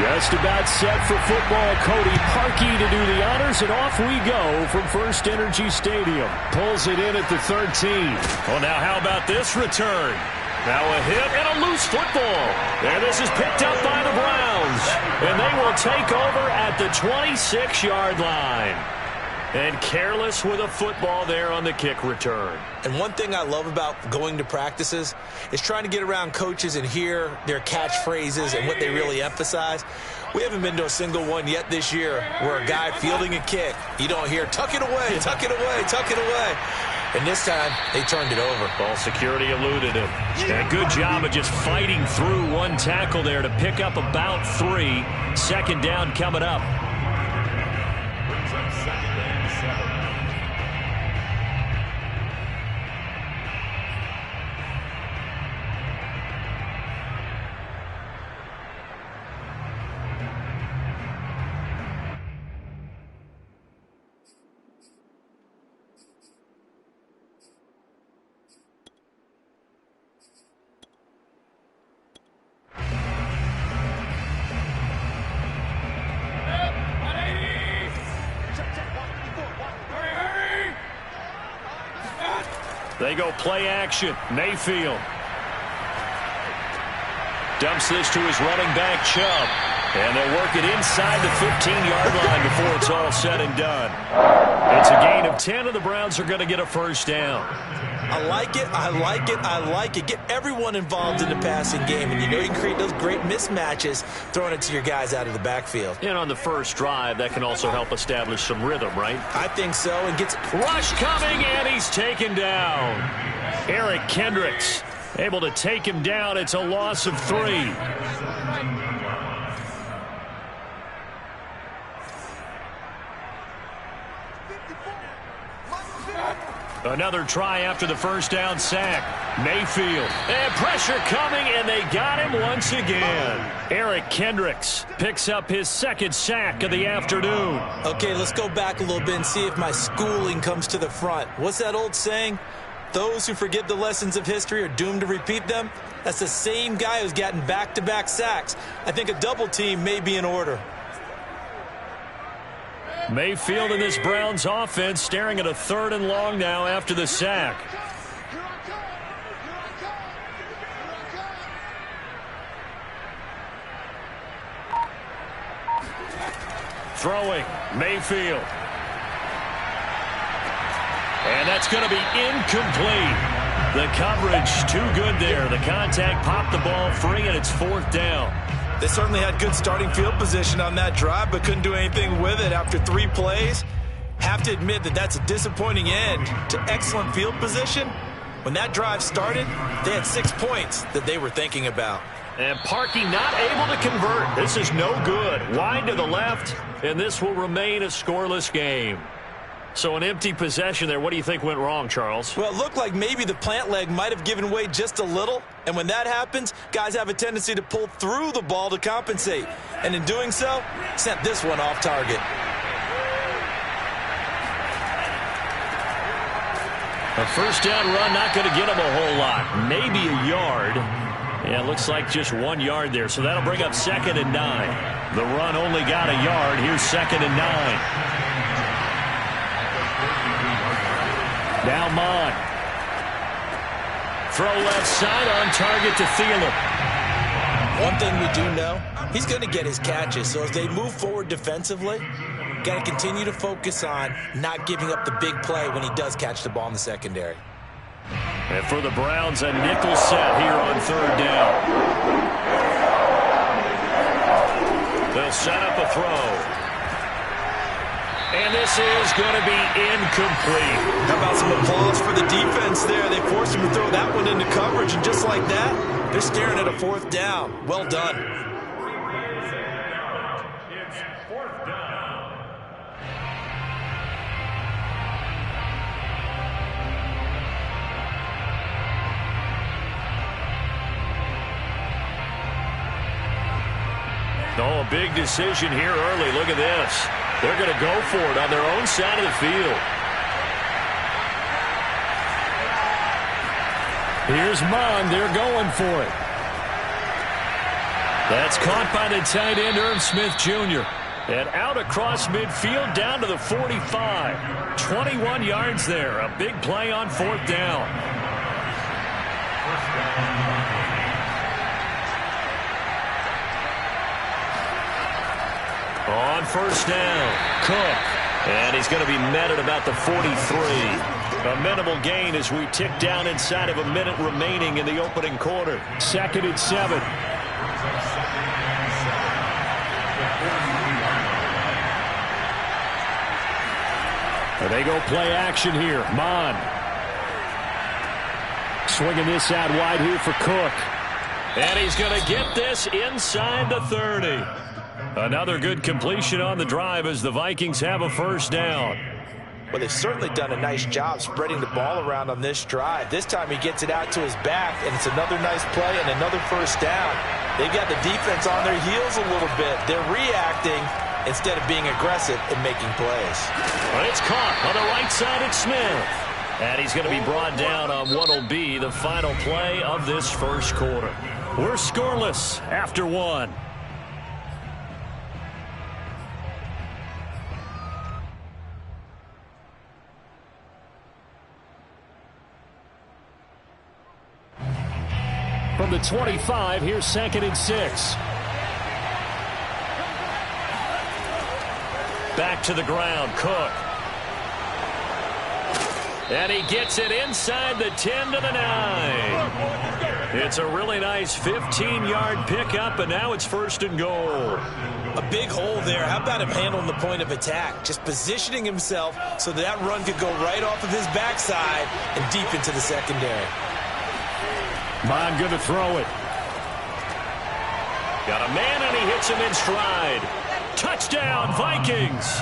Just about set for football. Cody Parkey to do the honors, and off we go from First Energy Stadium. Pulls it in at the 13. Well, now how about this return? Now a hit and a loose football. And this is picked up by the Browns. And they will take over at the 26-yard line. And careless with a football there on the kick return. And one thing I love about going to practices is trying to get around coaches and hear their catchphrases and what they really emphasize. We haven't been to a single one yet this year where a guy fielding a kick, you don't hear, tuck it away, tuck it away, tuck it away. And this time, they turned it over. Ball security eluded him. And good job of just fighting through one tackle there to pick up about 3. Second down coming up. They go play action. Mayfield dumps this to his running back, Chubb. And they'll work it inside the 15-yard line before it's all said and done. It's a gain of 10, and the Browns are going to get a first down. I like it, I like it, I like it. Get everyone involved in the passing game, and you know you can create those great mismatches throwing it to your guys out of the backfield. And on the first drive, that can also help establish some rhythm, right? I think so. And gets rush coming, and he's taken down. Eric Kendricks able to take him down. It's a loss of 3. Another try after the first down sack. Mayfield. And pressure coming, and they got him once again. Eric Kendricks picks up his second sack of the afternoon. Okay, let's go back a little bit and see if my schooling comes to the front. What's that old saying? Those who forget the lessons of history are doomed to repeat them. That's the same guy who's gotten back-to-back sacks. I think a double team may be in order. Mayfield and this Browns offense staring at a 3rd and long now after the sack. Throwing, Mayfield. And that's going to be incomplete. The coverage too good there. The contact popped the ball free, and it's 4th down. They certainly had good starting field position on that drive, but couldn't do anything with it after 3 plays. Have to admit that that's a disappointing end to excellent field position. When that drive started, they had 6 points that they were thinking about. And Parkey not able to convert. This is no good. Wide to the left, and this will remain a scoreless game. So an empty possession there. What do you think went wrong, Charles? Well, it looked like maybe the plant leg might have given way just a little. And when that happens, guys have a tendency to pull through the ball to compensate. And in doing so, sent this one off target. A first down run, not going to get him a whole lot. Maybe a yard. Yeah, it looks like just 1 yard there. So that'll bring up 2nd and 9. The run only got a yard. Here's 2nd and 9. Now Mond. Throw left side on target to Thielen. One thing we do know, he's going to get his catches. So as they move forward defensively, got to continue to focus on not giving up the big play when he does catch the ball in the secondary. And for the Browns, a nickel set here on 3rd down. They'll set up a throw. And this is going to be incomplete. How about some applause for the defense there? They forced him to throw that one into coverage, and just like that, they're staring at a 4th down. Well done. It's 4th down. Oh, a big decision here early. Look at this. They're going to go for it on their own side of the field. Here's Mond. They're going for it. That's caught by the tight end, Irv Smith Jr. And out across midfield down to the 45. 21 yards there. A big play on 4th down. On 1st down, Cook. And he's going to be met at about the 43. A minimal gain as we tick down inside of a minute remaining in the opening quarter. 2nd and 7. They go play action here. Mon. Swinging this out wide here for Cook. And he's going to get this inside the 30. Another good completion on the drive as the Vikings have a 1st down. Well, they've certainly done a nice job spreading the ball around on this drive. This time he gets it out to his back, and it's another nice play and another 1st down. They've got the defense on their heels a little bit. They're reacting instead of being aggressive and making plays. Well, it's caught on the right side at Smith. And he's going to be brought down on what will be the final play of this 1st quarter. We're scoreless after 1. From the 25, here's 2nd and 6. Back to the ground, Cook. And he gets it inside the 10 to the 9. It's a really nice 15-yard pickup, and now it's 1st and goal. A big hole there. How about him handling the point of attack? Just positioning himself so that run could go right off of his backside and deep into the secondary. Mon going to throw it. Got a man, and he hits him in stride. Touchdown, Vikings.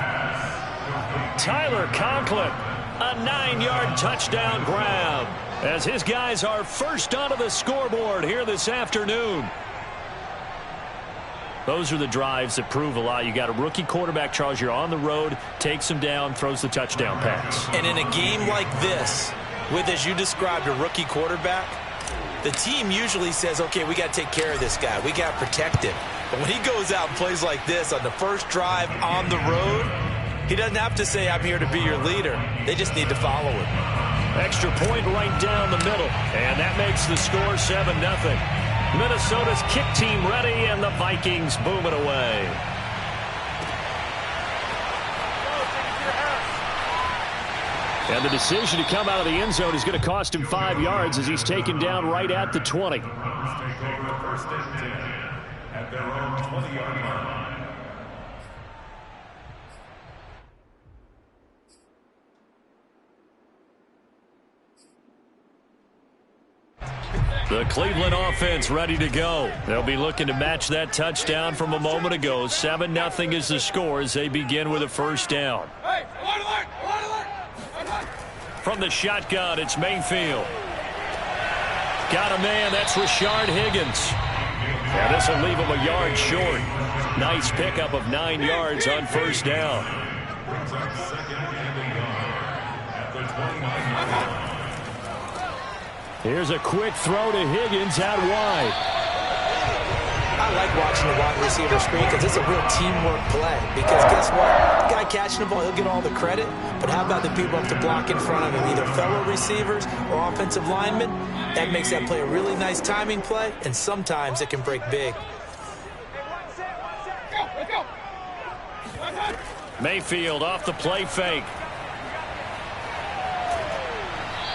Tyler Conklin, a 9-yard touchdown grab as his guys are first onto the scoreboard here this afternoon. Those are the drives that prove a lot. You got a rookie quarterback, Charles. You're on the road, takes him down, throws the touchdown pass. And in a game like this, with, as you described, a rookie quarterback, the team usually says, okay, we got to take care of this guy. We got to protect him. But when he goes out and plays like this on the first drive on the road, he doesn't have to say, I'm here to be your leader. They just need to follow him. Extra point right down the middle. And that makes the score 7-0. Minnesota's kick team ready, and the Vikings boom it away. And the decision to come out of the end zone is going to cost him 5 yards as he's taken down right at the 20. At their own 20-yard line. The Cleveland offense ready to go. They'll be looking to match that touchdown from a moment ago. 7-0 is the score as they begin with a 1st down. From the shotgun, it's Mayfield. Got a man, that's Rashard Higgins. And this will leave him a yard short. Nice pickup of 9 yards on 1st down. Here's a quick throw to Higgins out wide. I like watching the wide receiver screen because it's a real teamwork play. Because guess what? The guy catching the ball, he'll get all the credit. But how about the people up to block in front of him, either fellow receivers or offensive linemen? That makes that play a really nice timing play, and sometimes it can break big. Mayfield off the play fake.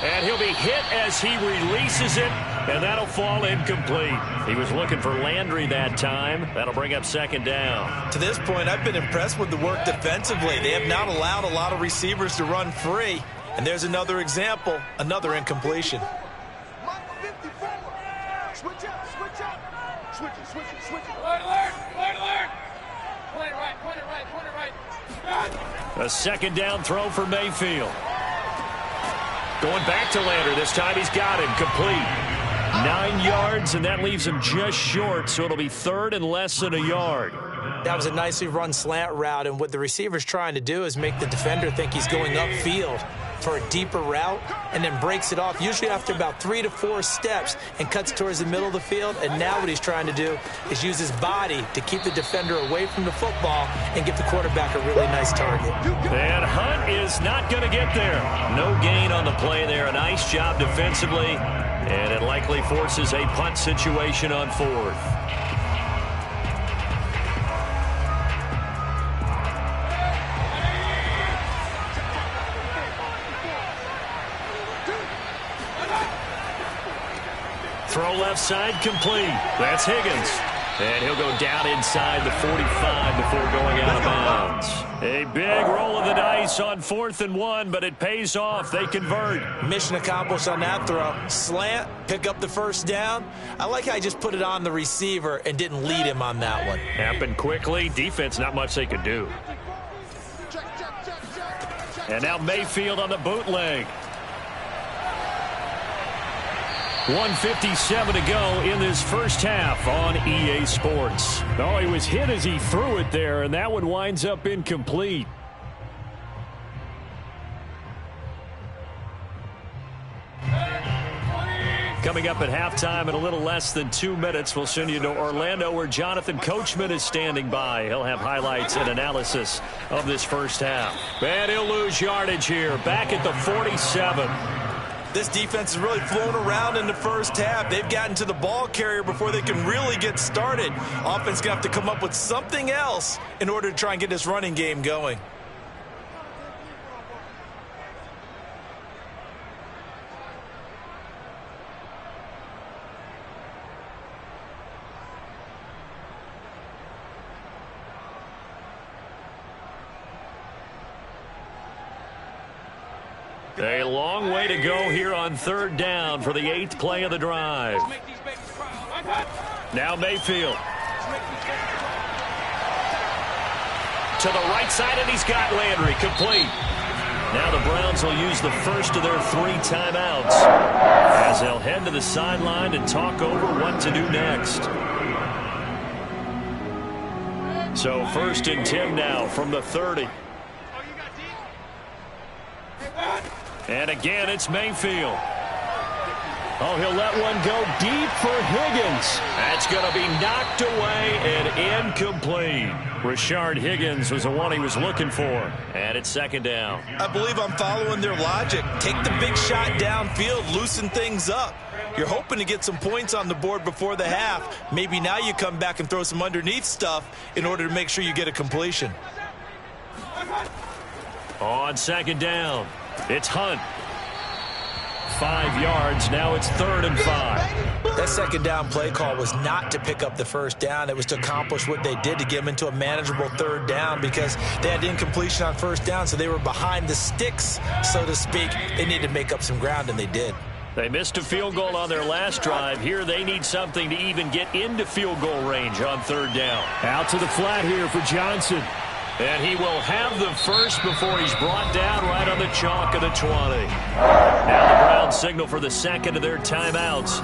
And he'll be hit as he releases it, and that'll fall incomplete. He was looking for Landry that time. That'll bring up 2nd down. To this point, I've been impressed with the work defensively. They have not allowed a lot of receivers to run free. And there's another example, another incompletion. Switch up. Switch it. Point alert. Point it right. A 2nd down throw for Mayfield. Going back to Landry. This time he's got him complete. 9 yards, and that leaves him just short, so it'll be 3rd and less than a yard. That was a nicely run slant route, and what the receiver's trying to do is make the defender think he's going upfield. for a deeper route and then breaks it off, usually after about 3 to 4 steps, and cuts towards the middle of the field. And now what he's trying to do is use his body to keep the defender away from the football and give the quarterback a really nice target. And Hunt is not going to get there. No gain on the play there. A nice job defensively, and it likely forces a punt situation on 4th. Throw left side complete. That's Higgins. And he'll go down inside the 45 before going out of bounds. A big roll of the dice on 4th and 1, but it pays off. They convert. Mission accomplished on that throw. Slant, pick up the first down. I like how he just put it on the receiver and didn't lead him on that one. Happened quickly. Defense, not much they could do. And now Mayfield on the bootleg. 1:57 to go in this first half on EA Sports. Oh, he was hit as he threw it there, and that one winds up incomplete. Coming up at halftime in a little less than 2 minutes, we'll send you to Orlando where Jonathan Coachman is standing by. He'll have highlights and analysis of this first half. And he'll lose yardage here, back at the 47. This defense has really flown around in the first half. They've gotten to the ball carrier before they can really get started. Offense going to have to come up with something else in order to try and get this running game going. A long way to go here on 3rd down for the 8th play of the drive. Now Mayfield. To the right side, and he's got Landry complete. Now the Browns will use the first of their 3 timeouts as they'll head to the sideline and talk over what to do next. So 1st and 10 now from the 30. And again, it's Mayfield. Oh, he'll let one go deep for Higgins. That's going to be knocked away and incomplete. Rashard Higgins was the one he was looking for. And it's 2nd down. I believe I'm following their logic. Take the big shot downfield, loosen things up. You're hoping to get some points on the board before the half. Maybe now you come back and throw some underneath stuff in order to make sure you get a completion. On 2nd down, it's Hunt. 5 yards. Now it's 3rd and 5. That 2nd down play call was not to pick up the first down. It was to accomplish what they did to get them into a manageable 3rd down because they had incompletion on 1st down, so they were behind the sticks, so to speak. They needed to make up some ground, and they did. They missed a field goal on their last drive. Here they need something to even get into field goal range on 3rd down. Out to the flat here for Johnson. And he will have the first before he's brought down right on the chalk of the 20. Now the Browns signal for the 2nd of their timeouts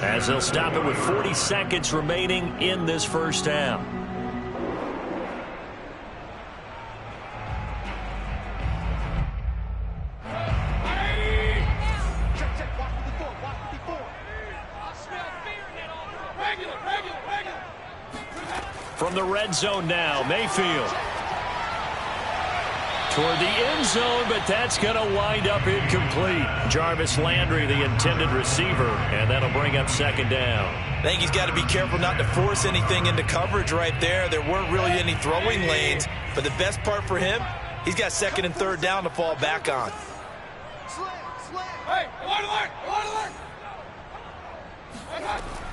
as they'll stop it with 40 seconds remaining in this first half. From the red zone now, Mayfield. Toward the end zone, but that's going to wind up incomplete. Jarvis Landry, the intended receiver, and that'll bring up 2nd down. I think he's got to be careful not to force anything into coverage right there. There weren't really any throwing lanes, but the best part for him, he's got 2nd and 3rd down to fall back on. Hey, alert!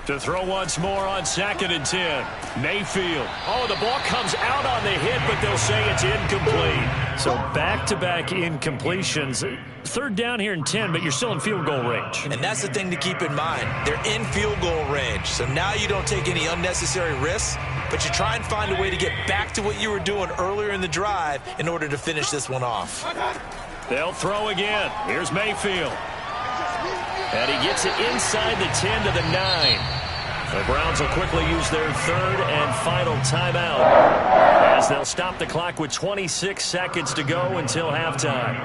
To throw once more on 2nd and 10. Mayfield. Oh, the ball comes out on the hit, but they'll say it's incomplete. So back-to-back incompletions. 3rd down here and 10, but you're still in field goal range. And that's the thing to keep in mind. They're in field goal range. So now you don't take any unnecessary risks, but you try and find a way to get back to what you were doing earlier in the drive in order to finish this one off. They'll throw again. Here's Mayfield. And he gets it inside the 10 to the 9. The Browns will quickly use their 3rd and final timeout as they'll stop the clock with 26 seconds to go until halftime.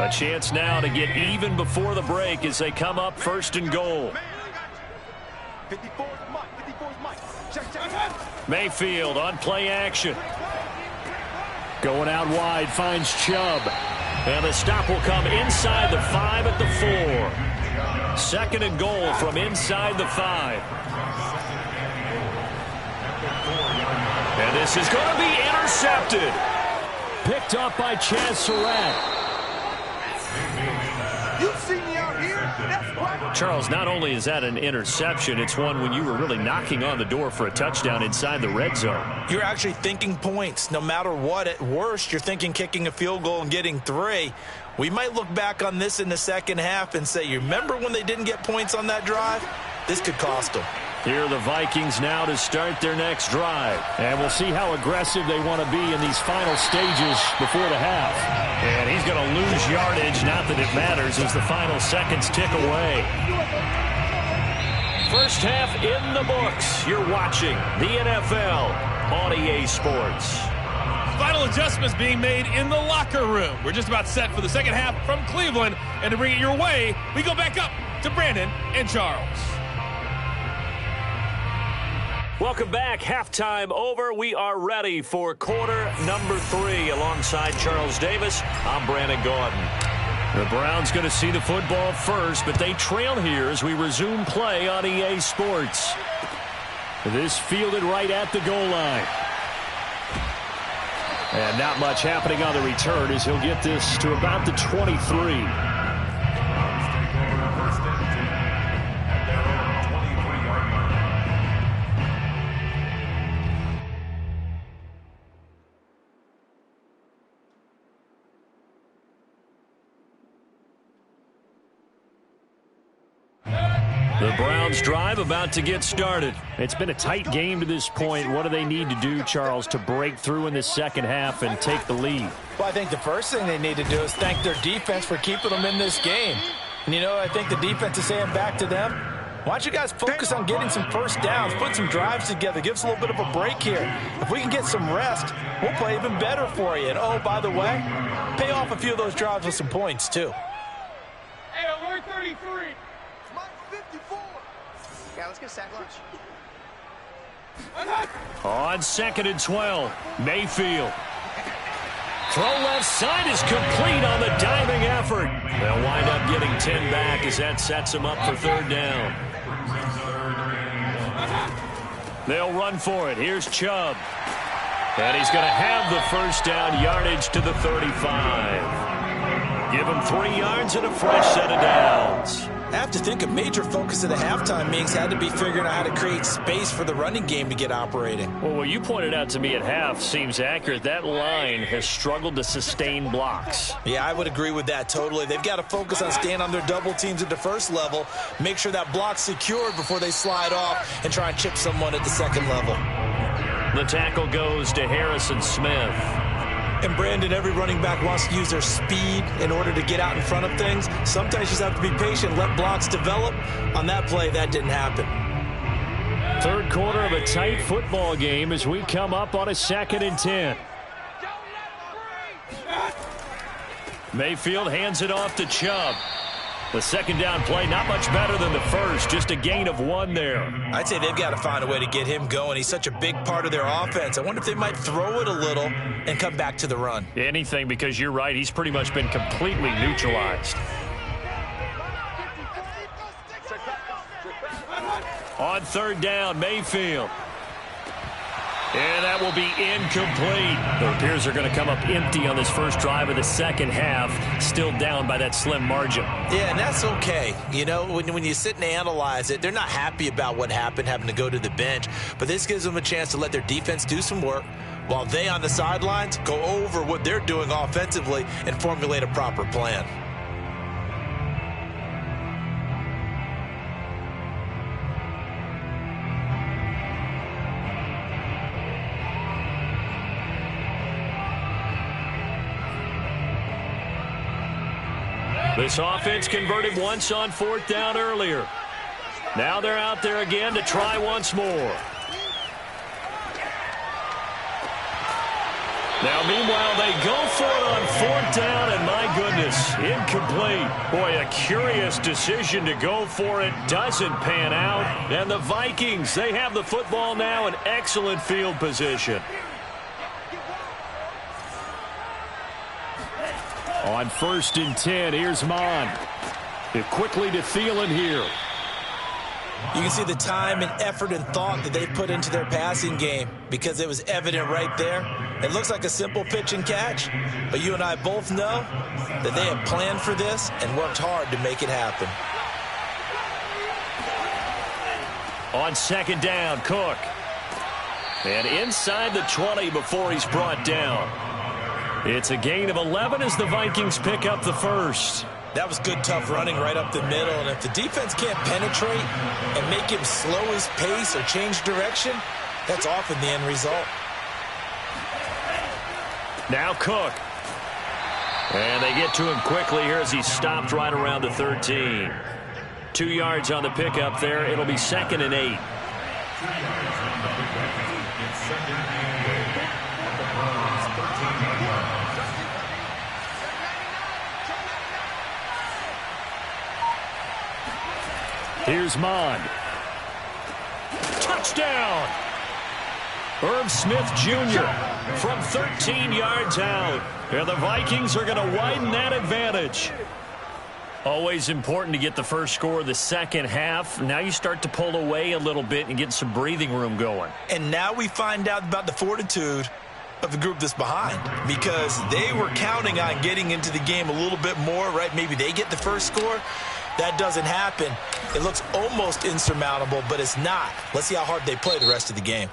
A chance now to get even before the break as they come up 1st and goal. Mayfield on play action. Going out wide, finds Chubb. And the stop will come inside the 5 at the 4. 2nd and goal from inside the 5. And this is going to be intercepted. Picked up by Chaz Surratt. You see me out here? That's right. Charles, not only is that an interception, it's one when you were really knocking on the door for a touchdown inside the red zone. You're actually thinking points. No matter what, at worst, you're thinking kicking a field goal and getting 3. We might look back on this in the second half and say, you remember when they didn't get points on that drive? This could cost them. Here are the Vikings now to start their next drive. And we'll see how aggressive they want to be in these final stages before the half. And he's going to lose yardage, not that it matters, as the final seconds tick away. First half in the books. You're watching the NFL on EA Sports. Final adjustments being made in the locker room. We're just about set for the second half from Cleveland. And to bring it your way, we go back up to Brandon and Charles. Welcome back. Halftime over. We are ready for quarter number 3. Alongside Charles Davis, I'm Brandon Gaudin. The Browns going to see the football first, but they trail here as we resume play on EA Sports. This fielded right at the goal line. And not much happening on the return as he'll get this to about the 23. The Browns drive about to get started. It's been a tight game to this point. What do they need to do, Charles, to break through in the second half and take the lead? Well, I think the first thing they need to do is thank their defense for keeping them in this game. And, I think the defense is saying back to them, why don't you guys focus on getting some first downs, put some drives together, give us a little bit of a break here. If we can get some rest, we'll play even better for you. And, oh, by the way, pay off a few of those drives with some points, too. Hey, alert 33. Yeah, let's get a sack lunch. On 2nd and 12, Mayfield. Throw left side is complete on the diving effort. They'll wind up getting 10 back as that sets them up for 3rd down. They'll run for it. Here's Chubb. And he's going to have the first down, yardage to the 35. Give him 3 yards and a fresh set of downs. I have to think a major focus of the halftime meetings had to be figuring out how to create space for the running game to get operating. Well, what you pointed out to me at half seems accurate. That line has struggled to sustain blocks. Yeah, I would agree with that totally. They've got to focus on staying on their double teams at the first level, make sure that block's secured before they slide off and try and chip someone at the second level. The tackle goes to Harrison Smith. And, Brandon, every running back wants to use their speed in order to get out in front of things. Sometimes you just have to be patient, let blocks develop. On that play, that didn't happen. 3rd quarter of a tight football game as we come up on a 2nd and 10. Mayfield hands it off to Chubb. The 2nd down play, not much better than the first, just a gain of 1 there. I'd say they've got to find a way to get him going. He's such a big part of their offense. I wonder if they might throw it a little and come back to the run. Anything, because you're right, he's pretty much been completely neutralized. On 3rd down, Mayfield. And that will be incomplete. The Bears are going to come up empty on this first drive of the second half, still down by that slim margin. Yeah, and that's okay. When you sit and analyze it, they're not happy about what happened, having to go to the bench. But this gives them a chance to let their defense do some work while they on the sidelines go over what they're doing offensively and formulate a proper plan. This offense converted once on 4th down earlier. Now they're out there again to try once more. Now, meanwhile, they go for it on 4th down, and my goodness, incomplete. Boy, a curious decision to go for it. Doesn't pan out. And the Vikings, they have the football now in excellent field position. On 1st and 10, here's Mond. Quickly to Thielen here. You can see the time and effort and thought that they put into their passing game because it was evident right there. It looks like a simple pitch and catch, but you and I both know that they have planned for this and worked hard to make it happen. On 2nd down, Cook. And inside the 20 before he's brought down. It's a gain of 11 as the Vikings pick up the first. That was good, tough running right up the middle. And if the defense can't penetrate and make him slow his pace or change direction, that's often the end result. Now Cook. And they get to him quickly here as he stopped right around the 13. 2 yards on the pickup there. It'll be 2nd and 8. Here's Mond. Touchdown! Irv Smith Jr. from 13 yards out. And the Vikings are going to widen that advantage. Always important to get the first score of the second half. Now you start to pull away a little bit and get some breathing room going. And now we find out about the fortitude of the group that's behind, because they were counting on getting into the game a little bit more, right? Maybe they get the first score. That doesn't happen. It looks almost insurmountable, but it's not. Let's see how hard they play the rest of the game.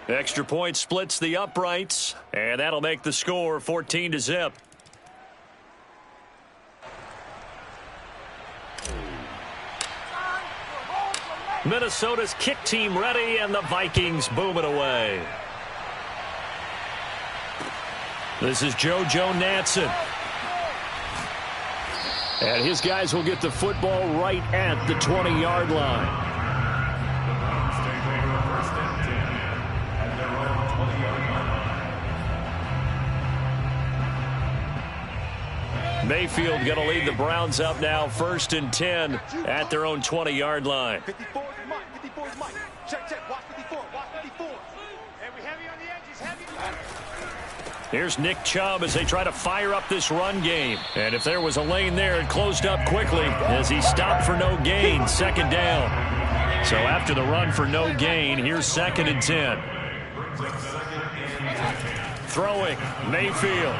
Extra point splits the uprights, and that'll make the score 14-0. Minnesota's kick team ready, and the Vikings boom it away. This is JoJo Natson. And his guys will get the football right at the 20-yard line. Mayfield going to lead the Browns up now, 1st and 10 at their own 20-yard line. 54 is Mike. 54 is Mike. Check, check. Watch 54. Watch 54. And we heavy on the edges. Heavy. Here's Nick Chubb as they try to fire up this run game. And if there was a lane there, it closed up quickly as he stopped for no gain. 2nd down. So after the run for no gain, here's 2nd and 10. Throwing, Mayfield.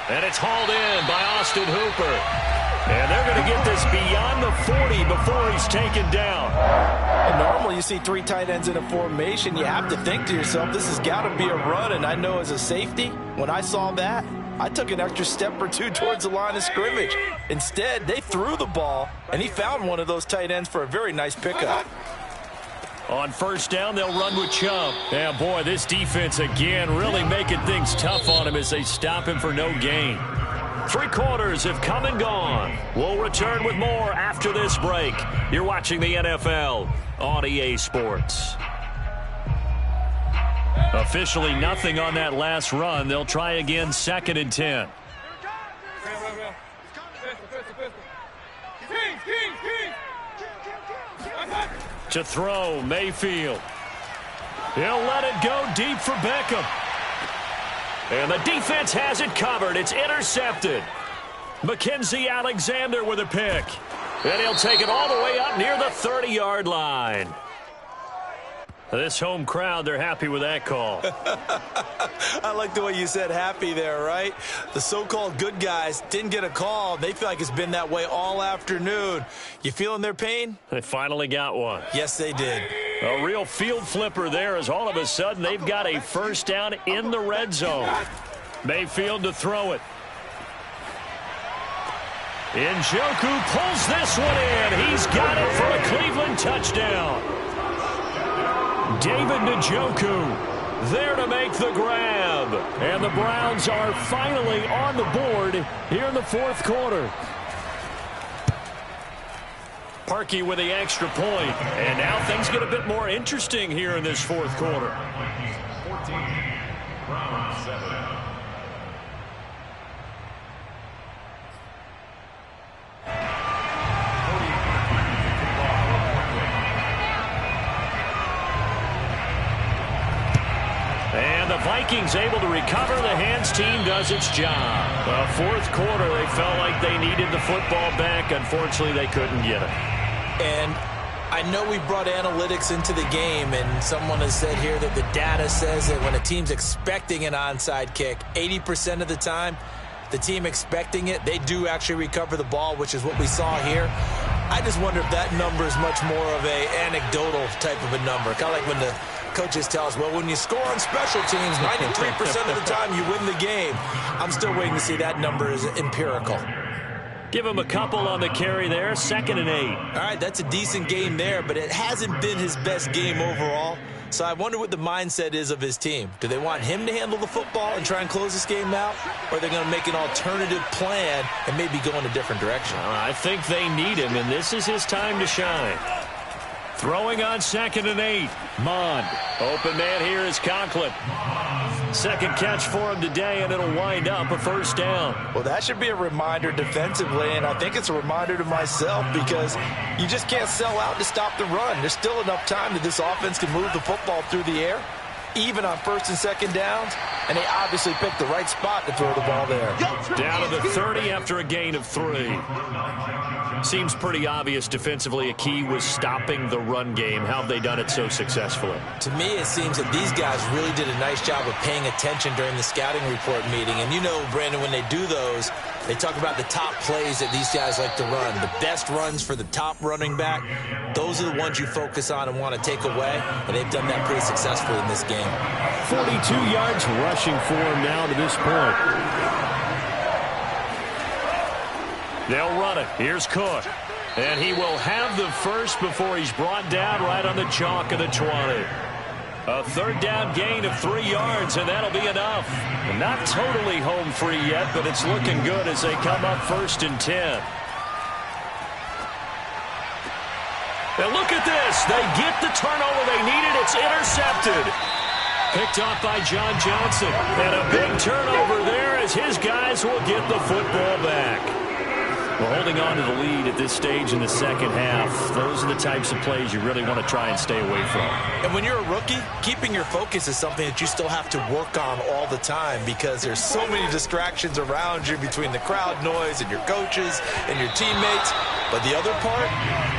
And it's hauled in by Austin Hooper. And they're going to get this beyond the 40 before he's taken down. And normally you see 3 tight ends in a formation. You have to think to yourself, this has got to be a run. And I know as a safety, when I saw that, I took an extra step or 2 towards the line of scrimmage. Instead, they threw the ball, and he found one of those tight ends for a very nice pickup. On 1st down, they'll run with Chubb. Yeah, boy, this defense again really making things tough on him as they stop him for no gain. 3 quarters have come and gone. We'll return with more after this break. You're watching the NFL on EA Sports. Officially nothing on that last run. They'll try again, 2nd and 10. To throw, Mayfield. He'll let it go deep for Beckham. And the defense has it covered. It's intercepted. Mackenzie Alexander with a pick. And he'll take it all the way up near the 30-yard line. This home crowd, they're happy with that call. I like the way you said happy there, right? The so-called good guys didn't get a call. They feel like it's been that way all afternoon. You feeling their pain? They finally got one. Yes, they did. A real field flipper there as all of a sudden they've got a 1st down in the red zone. Mayfield to throw it. Njoku pulls this one in. He's got it for a Cleveland touchdown. David Njoku there to make the grab. And the Browns are finally on the board here in the 4th quarter. Parkey with the extra point. And now things get a bit more interesting here in this 4th quarter. And the Vikings able to recover. The hands team does its job. Fourth quarter, they felt like they needed the football back. Unfortunately, they couldn't get it. And I know we brought analytics into the game, and someone has said here that the data says that when a team's expecting an onside kick, 80% of the time, the team expecting it, they do actually recover the ball, which is what we saw here. I just wonder if that number is much more of a anecdotal type of a number. Kind of like when the coaches tell us, well, when you score on special teams, 93% of the time you win the game. I'm still waiting to see that number is empirical. Give him a couple on the carry there, 2nd and 8. All right, that's a decent game there, but it hasn't been his best game overall. So I wonder what the mindset is of his team. Do they want him to handle the football and try and close this game out? Or are they going to make an alternative plan and maybe go in a different direction? I think they need him, and this is his time to shine. Throwing on 2nd and 8. Mond. Open man here is Conklin. Second catch for him today, and it'll wind up a first down. Well, that should be a reminder defensively, and I think it's a reminder to myself because you just can't sell out to stop the run. There's still enough time that this offense can move the football through the air, even on 1st and 2nd downs, and they obviously picked the right spot to throw the ball there. Down to the 30 after a gain of 3. Seems pretty obvious defensively a key was stopping the run game. How have they done it so successfully? To me, it seems that these guys really did a nice job of paying attention during the scouting report meeting. And you know, Brandon, when they do those, they talk about the top plays that these guys like to run. The best runs for the top running back, those are the ones you focus on and want to take away. And they've done that pretty successfully in this game. 42 yards rushing for him now to this point. They'll run it. Here's Cook. And he will have the first before he's brought down right on the chalk of the 20. A 3rd down gain of 3 yards, and that'll be enough. Not totally home free yet, but it's looking good as they come up 1st and 10. And look at this. They get the turnover they needed. It's intercepted. Picked off by John Johnson. And a big turnover there as his guys will get the football back. Well, holding on to the lead at this stage in the second half, those are the types of plays you really want to try and stay away from. And when you're a rookie, keeping your focus is something that you still have to work on all the time because there's so many distractions around you between the crowd noise and your coaches and your teammates. But the other part,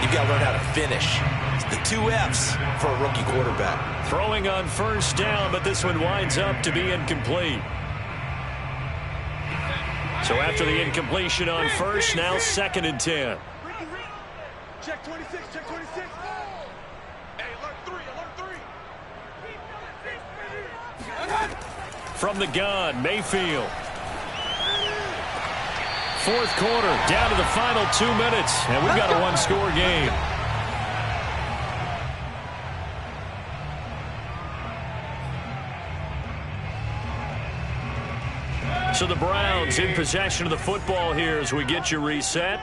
you've got to learn how to finish. It's the 2 F's for a rookie quarterback. Throwing on 1st down, but this one winds up to be incomplete. So after the incompletion on 1st, now 2nd and 10. Check 26, check 26. Hey, alert 3, alert 3. From the gun, Mayfield. 4th quarter, down to the final 2 minutes, and we've got a 1-score game. So the Browns in possession of the football here as we get you reset.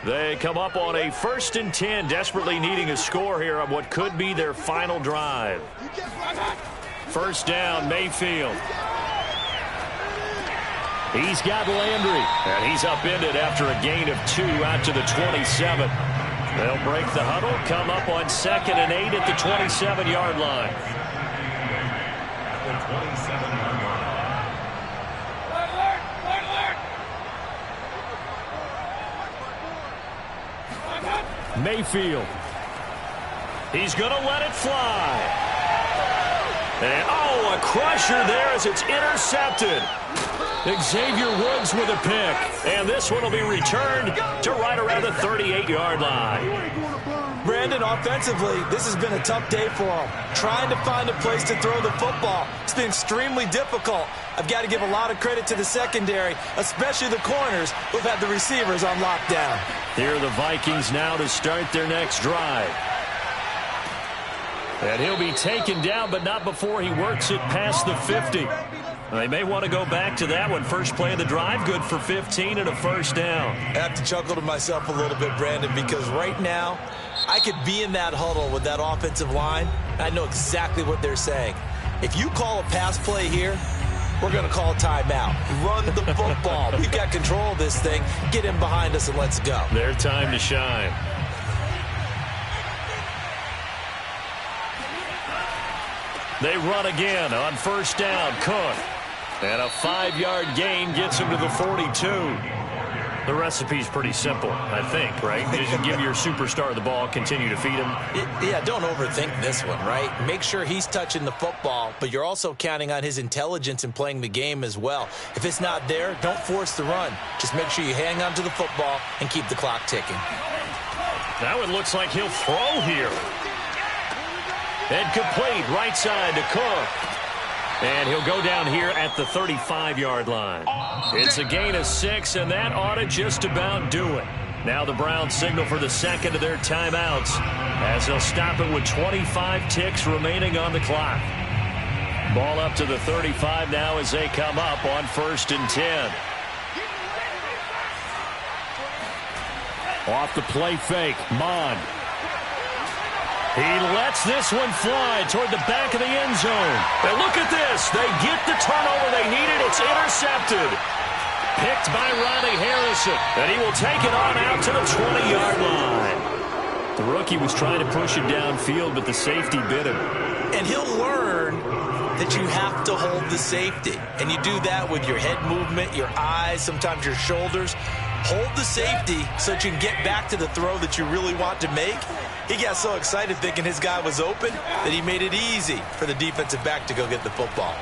They come up on a 1st and 10, desperately needing a score here on what could be their final drive. 1st down, Mayfield. He's got Landry, and he's upended after a gain of 2 out to the 27. They'll break the huddle, come up on 2nd and 8 at the 27-yard line. Mayfield. He's going to let it fly. And, oh, a crusher there as it's intercepted. Xavier Woods with a pick. And this one will be returned to right around the 38-yard line. Brandon, offensively, this has been a tough day for him. Trying to find a place to throw the football. It's been extremely difficult. I've got to give a lot of credit to the secondary, especially the corners who've had the receivers on lockdown. Here are the Vikings now to start their next drive. And he'll be taken down, but not before he works it past the 50. They may want to go back to that one. First play of the drive, good for 15 and a 1st down. I have to chuckle to myself a little bit, Brandon, because right now I could be in that huddle with that offensive line. I know exactly what they're saying. If you call a pass play here, we're going to call timeout. Run the football. We've got control of this thing. Get him behind us and let's go. Their time to shine. They run again on first down. Cook. And a 5-yard gain gets him to the 42. The recipe's pretty simple, I think, right? Just give your superstar the ball, continue to feed him. Yeah, don't overthink this one, right? Make sure he's touching the football, but you're also counting on his intelligence in playing the game as well. If it's not there, don't force the run. Just make sure you hang on to the football and keep the clock ticking. Now it looks like he'll throw here. And complete right side to Cook. And he'll go down here at the 35-yard line. It's a gain of 6, and that ought to just about do it. Now the Browns signal for the second of their timeouts as they'll stop it with 25 ticks remaining on the clock. Ball up to the 35 now as they come up on 1st and 10. Off the play fake, Mond. He lets this one fly toward the back of the end zone. And look at this. They get the turnover they needed. It's intercepted. Picked by Ronnie Harrison. And he will take it on out to the 20-yard line. The rookie was trying to push it downfield, but the safety bit him. And he'll learn that you have to hold the safety. And you do that with your head movement, your eyes, sometimes your shoulders. Hold the safety so that you can get back to the throw that you really want to make. He got so excited thinking his guy was open that he made it easy for the defensive back to go get the football.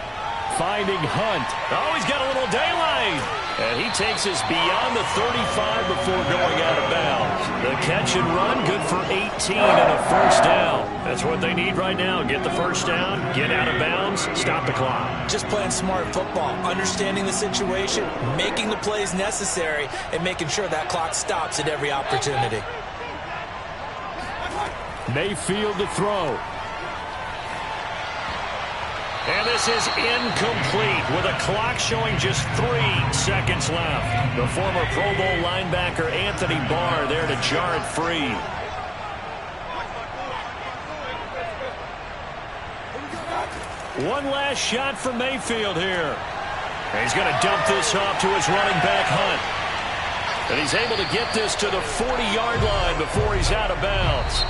Finding Hunt. Oh, he's got a little daylight. And he takes us beyond the 35 before going out of bounds. The catch and run, good for 18 and a first down. That's what they need right now. Get the first down, get out of bounds, stop the clock. Just playing smart football, understanding the situation, making the plays necessary, and making sure that clock stops at every opportunity. Mayfield to throw. And this is incomplete with a clock showing just 3 seconds left. The former Pro Bowl linebacker Anthony Barr there to jar it free. One last shot for Mayfield here. And he's going to dump this off to his running back Hunt. And he's able to get this to the 40-yard line before he's out of bounds.